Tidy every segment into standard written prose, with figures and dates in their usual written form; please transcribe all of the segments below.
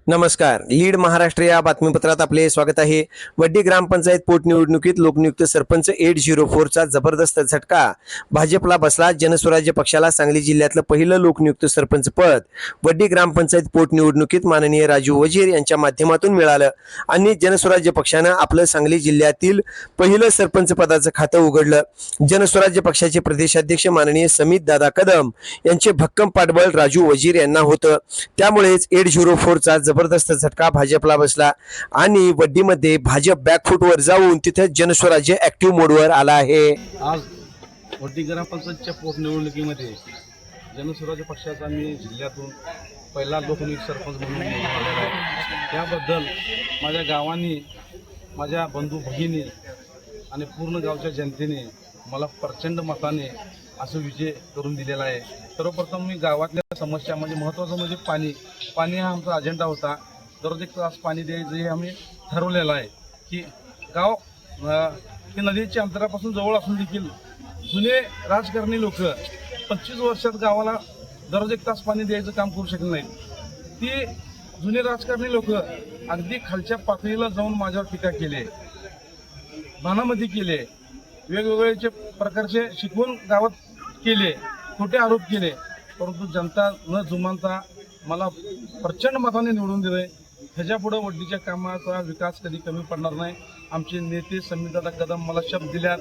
नमस्कार. लीड महाराष्ट्र या बातमीपत्रात आपले स्वागत आहे. वड्डी ग्रामपंचायत पोटनिवडणुकीत लोकनियुक्त सरपंच 804 चा जबरदस्त झटका भाजपला बसला. जनस्वराज्य पक्षाला सांगली जिल्ह्यातलं पहिलं लोकनियुक्त सरपंच पद वड्डी ग्रामपंचायत पोटनिवडणुकीत माननीय राजू वजीर यांच्या माध्यमातून मिळालं आणि जनस्वराज्य पक्षानं आपलं सांगली जिल्ह्यातील पहिलं सरपंच पदाचं खातं उघडलं. जनस्वराज्य पक्षाचे प्रदेशाध्यक्ष माननीय समित दादा कदम यांचे भक्कम पाठबळ राजू वजीर यांना होतं. त्यामुळेच 804 चा जबरदस्त झटका भाजपला बसला आणि वड्डीमध्ये भाजप बॅकफूटवर जाऊन तिथे जनस्वराज्य ऍक्टिव्ह मोडवर आला आहे. आज वड्डी ग्रामपंचायतच्या पोटनिवडणुकीमध्ये जनस्वराज्य पक्षाचा मी जिल्ह्यातून पहिला लोकनियुक्त सरपंच म्हणून निवडून आलेला आहे. त्याबद्दल माझ्या गावांनी, माझ्या बंधू भगिनी आणि पूर्ण गावच्या जनतेने मला प्रचंड मताने असं विजय करून दिलेला आहे. सर्वप्रथम मी गावातल्या समस्या म्हणजे महत्त्वाचं म्हणजे पाणी हा आमचा अजेंडा होता. दररोज 1 तास पाणी द्यायचं हे आम्ही ठरवलेलं आहे की गाव हे नदीच्या अंतरापासून जवळ असून देखील जुने राजकारणी लोक 25 वर्षात गावाला दररोज 1 तास पाणी द्यायचं काम करू शकले नाहीत. ती जुने राजकारणी लोक अगदी खालच्या पातळीला जाऊन माझ्यावर टीका केली, भानामती केले, वेगवेगळे प्रकारचे शिकवून गावात केले, खोटे आरोप केले. परंतु जनता न जुमानता मला प्रचंड मताने निवडून दिले. ह्याच्यापुढे वड्डीच्या कामाचा विकास कधी कमी पडणार नाही. आमचे नेते समितदादा कदम मला शब्द दिल्यात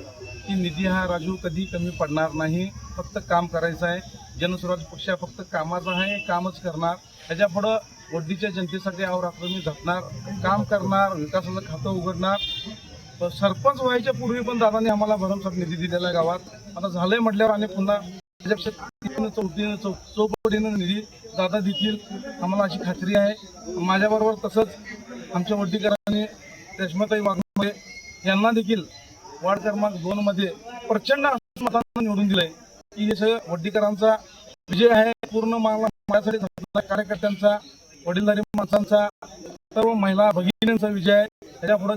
की निधी हा राजू कधी कमी पडणार नाही, फक्त काम करायचं आहे. जनस्वराज्य पक्ष फक्त कामाचा आहे, कामच करणार. ह्याच्यापुढं वड्डीच्या जनतेसाठी अहोरात्र मी झटणार, काम करणार, विकासाचं खातं उघडणार. सरपंच व्हायच्या पूर्वी पण दादाने आम्हाला भरमसाठ निधी दिलेला गावात. आता झालंय म्हटल्यावर आणि पुन्हा चौपटीनं निधी दादा देतील आम्हाला अशी खात्री आहे. माझ्याबरोबर तसंच आमच्या वड्डीकरांनी रेश्माताई वाघमारे यांना देखील वार्ड क्रमांक 2 मध्ये प्रचंड मतांना निवडून दिलंय की हे सगळं वड्डीकरांचा विजय आहे. पूर्ण माझ्यासाठी कार्यकर्त्यांचा, वडीलधारी माणसांचा, सर्व महिला भगिनींचा विजय आहे. त्याच्यापुढे